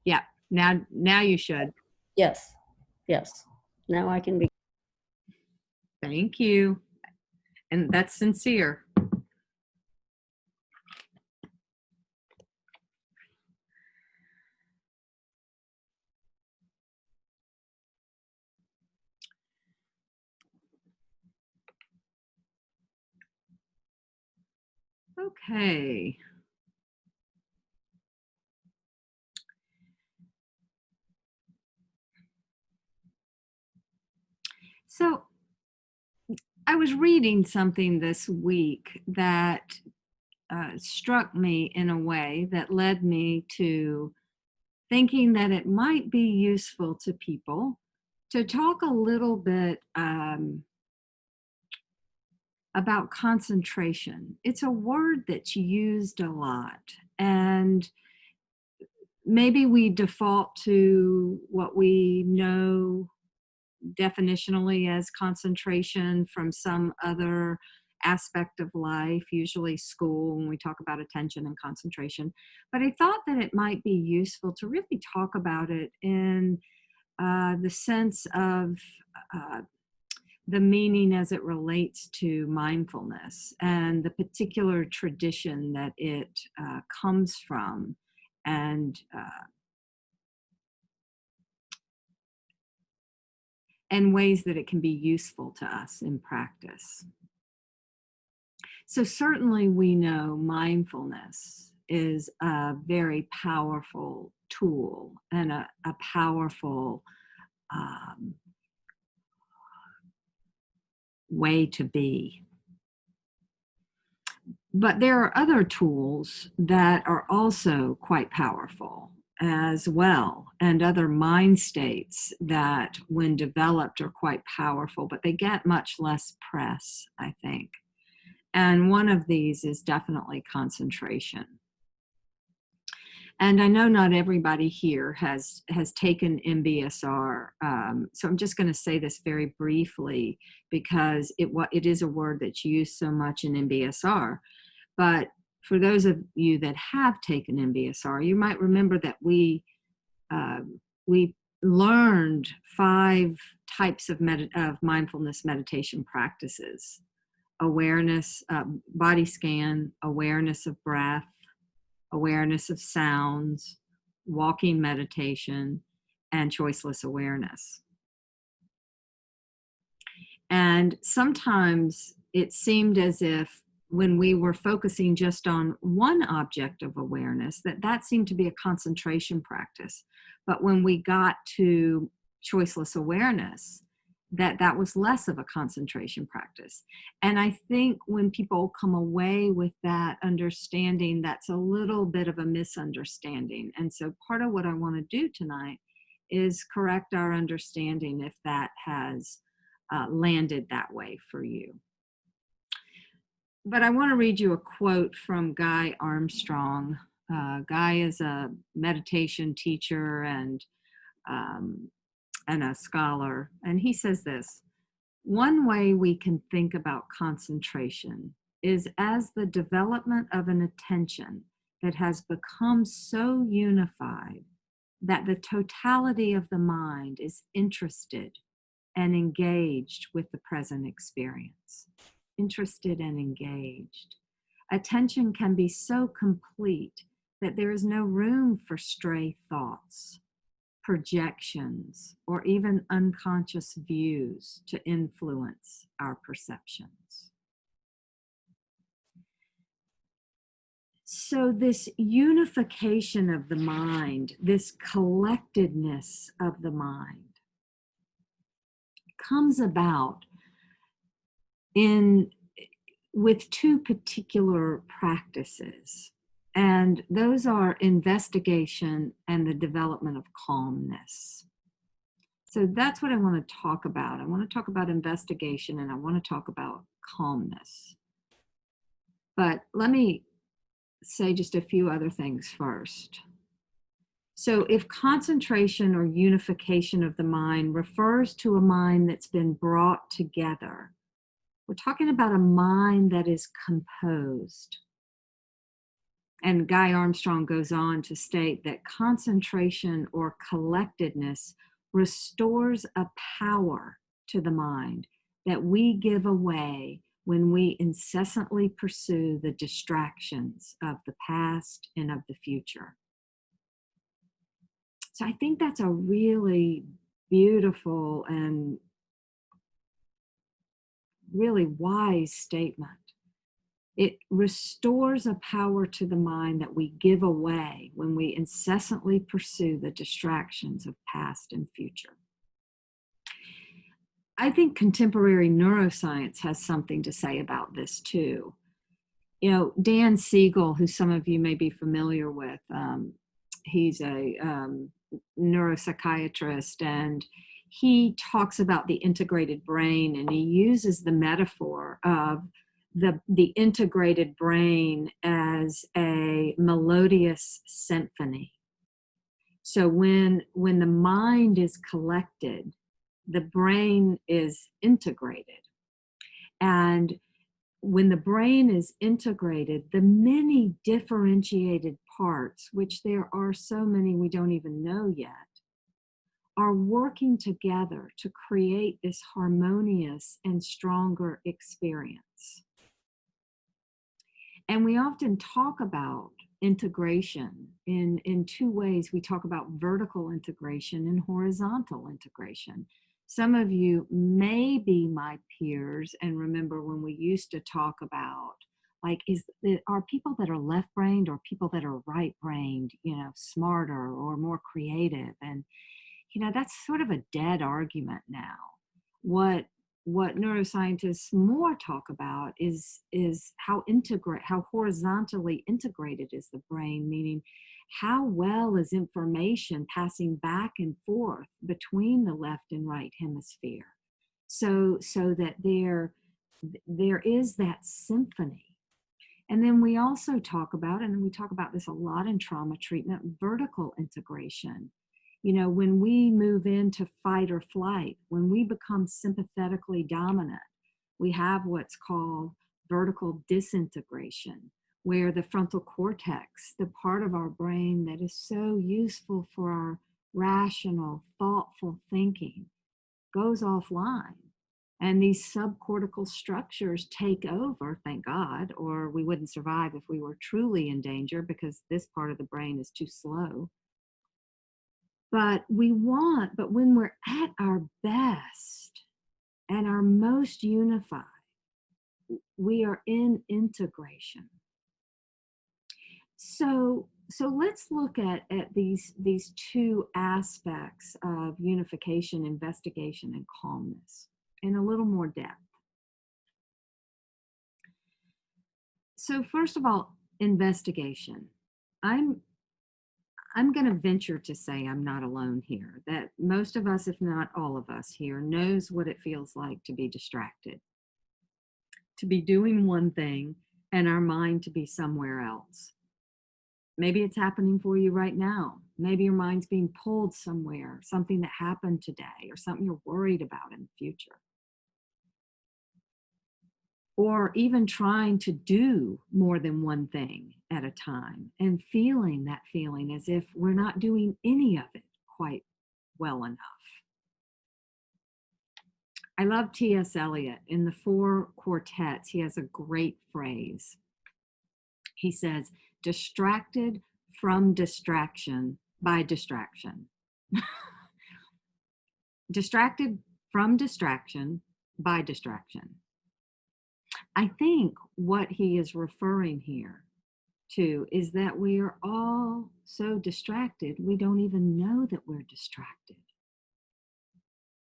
Yeah, now you should. Yes, yes. Now I can be. Thank you. And that's sincere. Okay. So I was reading something this week that struck me in a way that led me to thinking that it might be useful to people to talk a little bit about concentration. It's a word that's used a lot, and maybe we default to what we know definitionally as concentration from some other aspect of life, usually school, when we talk about attention and concentration. But I thought that it might be useful to really talk about it in the sense of uh, the meaning as it relates to mindfulness and the particular tradition that it comes from, and ways that it can be useful to us in practice. So, certainly, we know mindfulness is a very powerful tool and a powerful um, way to be. But there are other tools that are also quite powerful as well, and other mind states that, when developed, are quite powerful, but they get much less press, I think. And one of these is definitely concentration. And I know not everybody here has taken MBSR, so I'm just going to say this very briefly because it is a word that's used so much in MBSR. But for those of you that have taken MBSR, you might remember that we learned 5 types of mindfulness meditation practices: awareness, body scan, awareness of breath, awareness of sounds, walking meditation, and choiceless awareness. And sometimes it seemed as if when we were focusing just on one object of awareness, that seemed to be a concentration practice. But when we got to choiceless awareness, that was less of a concentration practice. And I think when people come away with that understanding, that's a little bit of a misunderstanding. And so part of what I want to do tonight is correct our understanding if that has landed that way for you. But I want to read you a quote from Guy Armstrong. Guy is a meditation teacher and a scholar, and he says this: "One way we can think about concentration is as the development of an attention that has become so unified that the totality of the mind is interested and engaged with the present experience." Interested and engaged. Attention can be so complete that there is no room for stray thoughts, projections, or even unconscious views to influence our perceptions. So, this unification of the mind, this collectedness of the mind, comes about with 2 particular practices, and those are investigation and the development of calmness. So that's what I want to talk about. I want to talk about investigation and I want to talk about calmness. But let me say just a few other things first. So if concentration or unification of the mind refers to a mind that's been brought together, we're talking about a mind that is composed. And Guy Armstrong goes on to state that concentration or collectedness restores a power to the mind that we give away when we incessantly pursue the distractions of the past and of the future. So I think that's a really beautiful and really wise statement. It restores a power to the mind that we give away when we incessantly pursue the distractions of past and future. I think contemporary neuroscience has something to say about this too. You know, Dan Siegel, who some of you may be familiar with, he's a neuropsychiatrist, and he talks about the integrated brain, and he uses the metaphor of the integrated brain as a melodious symphony. So when the mind is collected, the brain is integrated. And when the brain is integrated, the many differentiated parts, which there are so many we don't even know yet, are working together to create this harmonious and stronger experience. And we often talk about integration in two ways. We talk about vertical integration and horizontal integration. Some of you may be my peers and remember when we used to talk about, like, are people that are left-brained or people that are right-brained, smarter or more creative? And, that's sort of a dead argument now. What neuroscientists more talk about is how horizontally integrated is the brain, meaning how well is information passing back and forth between the left and right hemisphere, so that there is that symphony. And then we also talk about, and we talk about this a lot in trauma treatment, vertical integration. When we move into fight or flight, when we become sympathetically dominant, we have what's called vertical disintegration, where the frontal cortex, the part of our brain that is so useful for our rational, thoughtful thinking, goes offline. And these subcortical structures take over, thank God, or we wouldn't survive if we were truly in danger because this part of the brain is too slow. But when we're at our best and our most unified, we are in integration. So let's look at these two aspects of unification, investigation, and calmness in a little more depth. So first of all, investigation. I'm going to venture to say I'm not alone here, that most of us, if not all of us here, knows what it feels like to be distracted, to be doing one thing and our mind to be somewhere else. Maybe it's happening for you right now. Maybe your mind's being pulled somewhere, something that happened today or something you're worried about in the future. Or even trying to do more than one thing at a time and feeling that feeling as if we're not doing any of it quite well enough. I love T.S. Eliot. In the Four Quartets, he has a great phrase. He says, distracted from distraction by distraction. Distracted from distraction by distraction. I think what he is referring here to is that we are all so distracted, we don't even know that we're distracted.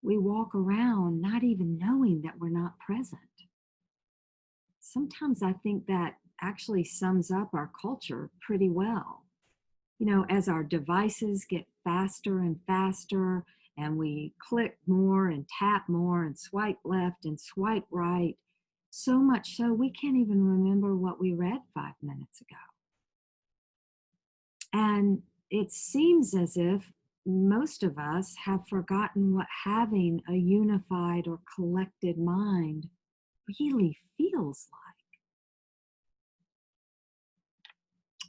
We walk around not even knowing that we're not present. Sometimes I think that actually sums up our culture pretty well. As our devices get faster and faster, and we click more and tap more and swipe left and swipe right, so much so we can't even remember what we read 5 minutes ago. And it seems as if most of us have forgotten what having a unified or collected mind really feels like.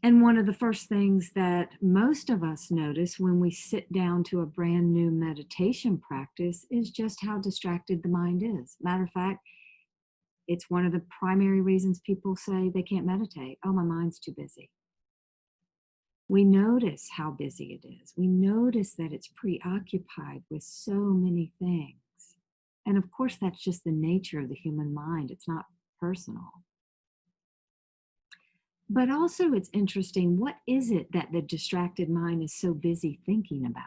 And one of the first things that most of us notice when we sit down to a brand new meditation practice is just how distracted the mind is. Matter of fact, it's one of the primary reasons people say they can't meditate. Oh, my mind's too busy. We notice how busy it is. We notice that it's preoccupied with so many things. And of course, that's just the nature of the human mind. It's not personal. But also, it's interesting, what is it that the distracted mind is so busy thinking about?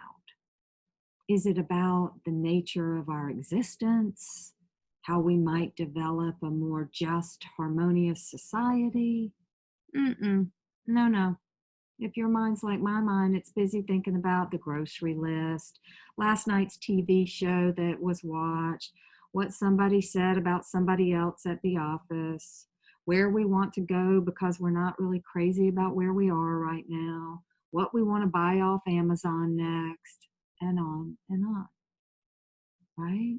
Is it about the nature of our existence? How we might develop a more just, harmonious society? Mm-mm. No, no. If your mind's like my mind, it's busy thinking about the grocery list, last night's TV show that was watched, what somebody said about somebody else at the office, where we want to go because we're not really crazy about where we are right now, what we want to buy off Amazon next, and on, right?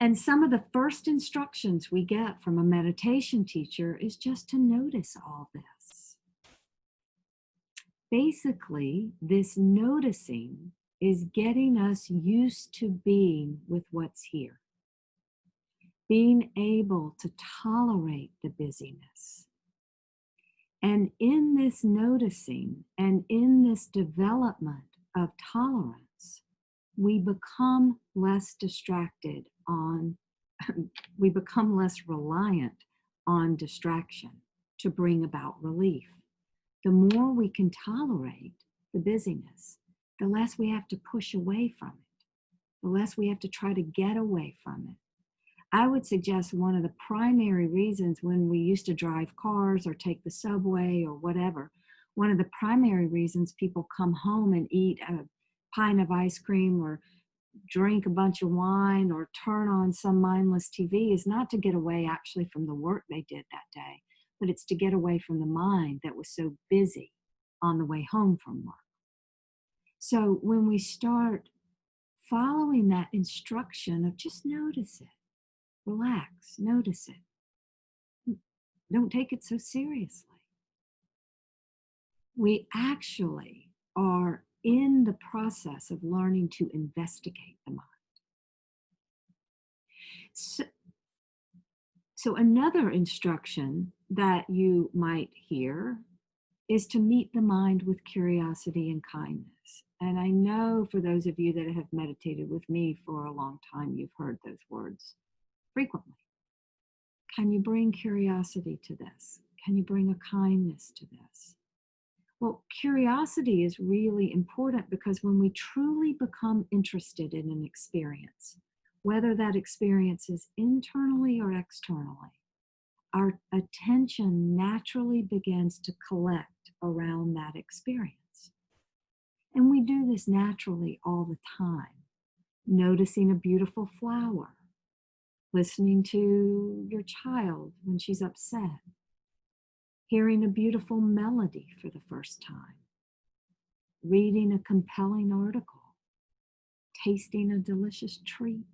And some of the first instructions we get from a meditation teacher is just to notice all this. Basically, this noticing is getting us used to being with what's here, being able to tolerate the busyness. And in this noticing and in this development of tolerance, we become less distracted on, we become less reliant on distraction to bring about relief. The more we can tolerate the busyness, the less we have to push away from it, the less we have to try to get away from it. I would suggest one of the primary reasons when we used to drive cars or take the subway or whatever, one of the primary reasons people come home and eat a pint of ice cream or drink a bunch of wine or turn on some mindless TV is not to get away actually from the work they did that day, but it's to get away from the mind that was so busy on the way home from work. So when we start following that instruction of just notice it, relax, notice it, don't take it so seriously, we actually are in the process of learning to investigate the mind. So another instruction that you might hear is to meet the mind with curiosity and kindness. And I know for those of you that have meditated with me for a long time, you've heard those words frequently. Can you bring curiosity to this? Can you bring a kindness to this? Well, curiosity is really important because when we truly become interested in an experience, whether that experience is internally or externally, our attention naturally begins to collect around that experience. And we do this naturally all the time. Noticing a beautiful flower, listening to your child when she's upset, hearing a beautiful melody for the first time, reading a compelling article, tasting a delicious treat.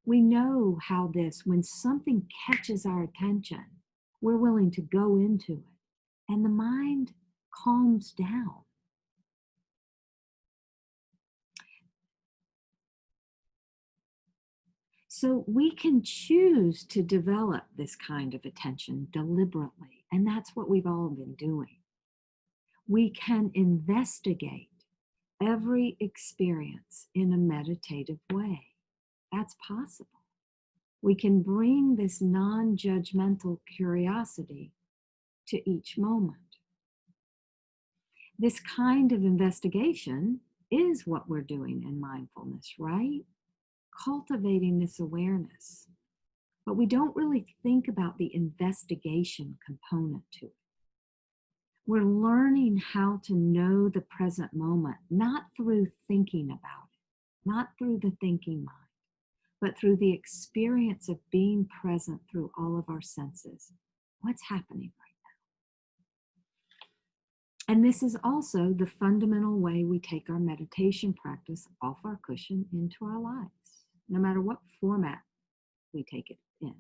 We know how this, when something catches our attention, we're willing to go into it, and the mind calms down. So we can choose to develop this kind of attention deliberately, and that's what we've all been doing. We can investigate every experience in a meditative way. That's possible. We can bring this non-judgmental curiosity to each moment. This kind of investigation is what we're doing in mindfulness, right? Cultivating this awareness. But we don't really think about the investigation component to it. We're learning how to know the present moment, not through thinking about it, not through the thinking mind, but through the experience of being present through all of our senses. What's happening right now? And this is also the fundamental way we take our meditation practice off our cushion into our lives, no matter what format we take it in.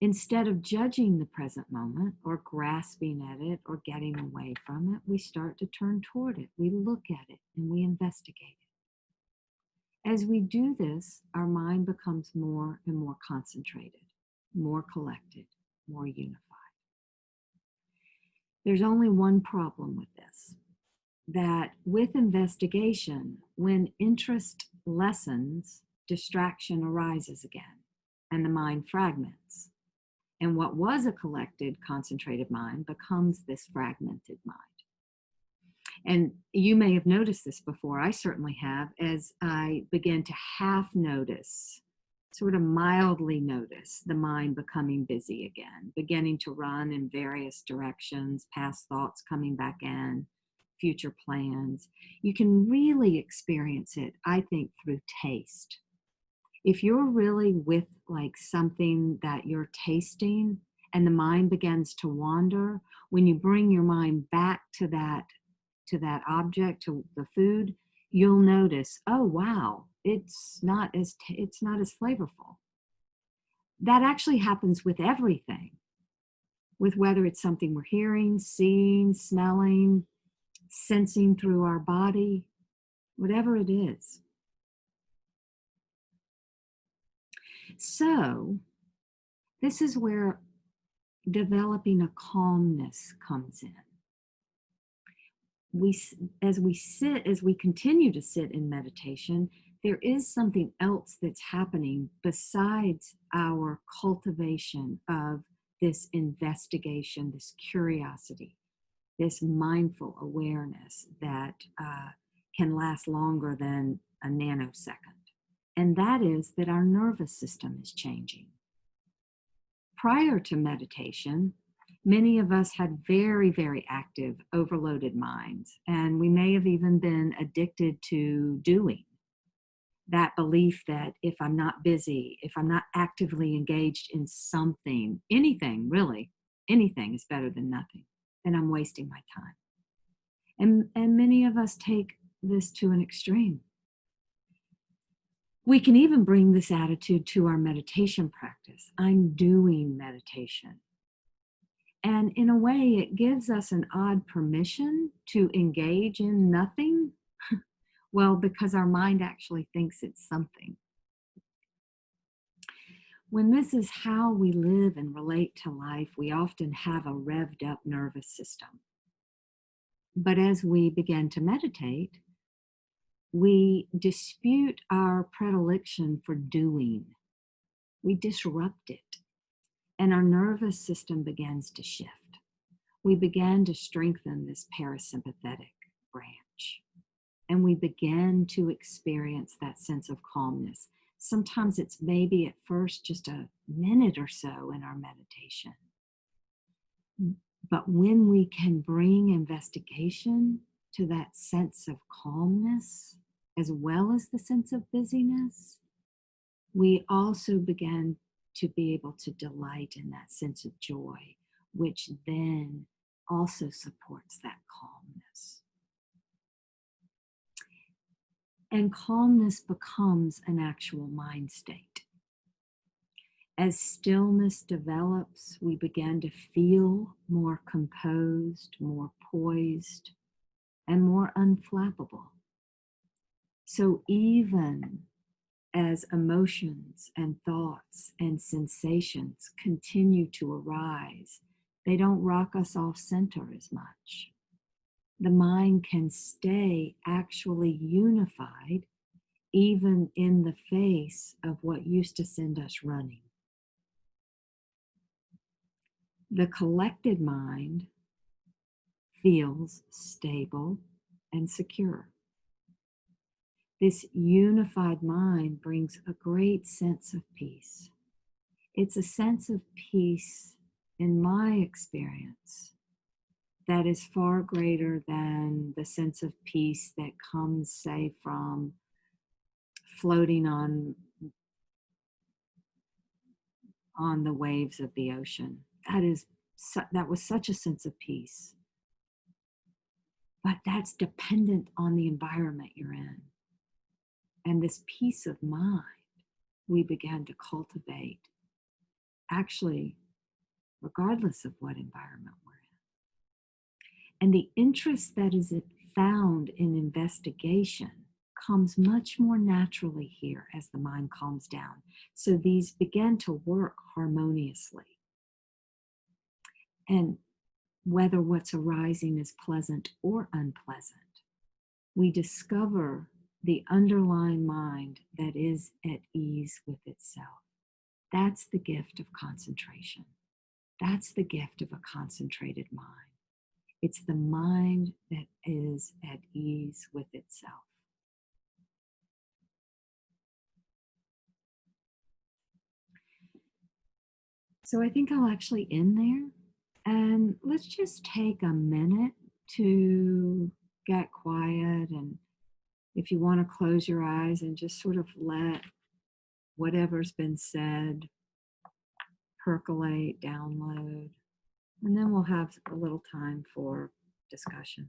Instead of judging the present moment or grasping at it or getting away from it, we start to turn toward it. We look at it and we investigate it. As we do this, our mind becomes more and more concentrated, more collected, more unified. There's only one problem with this, that with investigation, when interest lessens, distraction arises again and the mind fragments. And what was a collected, concentrated mind becomes this fragmented mind. And you may have noticed this before. I certainly have, as I began to half notice, sort of mildly notice, the mind becoming busy again, beginning to run in various directions, past thoughts coming back in, future plans. You can really experience it, I think, through taste. If you're really with like something that you're tasting and the mind begins to wander, when you bring your mind back to that object, to the food, you'll notice, oh wow, it's not as flavorful. That actually happens with everything, with whether it's something we're hearing, seeing, smelling, sensing through our body, whatever it is. So this is where developing a calmness comes in. As we continue to sit in meditation, there is something else that's happening besides our cultivation of this investigation, this curiosity, this mindful awareness that can last longer than a nanosecond. And that is that our nervous system is changing. Prior to meditation, many of us had very, very active, overloaded minds, and we may have even been addicted to doing. That belief that if I'm not busy, if I'm not actively engaged in something, anything really, anything is better than nothing, then I'm wasting my time. And many of us take this to an extreme. We can even bring this attitude to our meditation practice. I'm doing meditation. And in a way, it gives us an odd permission to engage in nothing. Well, because our mind actually thinks it's something. When this is how we live and relate to life, we often have a revved up nervous system. But as we begin to meditate, we dispute our predilection for doing. We disrupt it. And our nervous system begins to shift. We begin to strengthen this parasympathetic branch. And we begin to experience that sense of calmness. Sometimes it's maybe at first just a minute or so in our meditation. But when we can bring investigation to that sense of calmness, as well as the sense of busyness, we also begin to be able to delight in that sense of joy, which then also supports that calmness. And calmness becomes an actual mind state. As stillness develops, we begin to feel more composed, more poised, and more unflappable. So even as emotions and thoughts and sensations continue to arise, they don't rock us off center as much. The mind can stay actually unified even in the face of what used to send us running. The collected mind feels stable and secure. This unified mind brings a great sense of peace. It's a sense of peace, in my experience, that is far greater than the sense of peace that comes, say, from floating on the waves of the ocean. That was such a sense of peace. But that's dependent on the environment you're in. And this peace of mind we began to cultivate actually, regardless of what environment we're in. And the interest that is found in investigation comes much more naturally here as the mind calms down. So these begin to work harmoniously. And whether what's arising is pleasant or unpleasant, we discover the underlying mind that is at ease with itself. That's the gift of concentration. That's the gift of a concentrated mind. It's the mind that is at ease with itself. So I think I'll actually end there. And let's just take a minute to get quiet. And if you want to close your eyes and just sort of let whatever's been said percolate, download, and then we'll have a little time for discussion.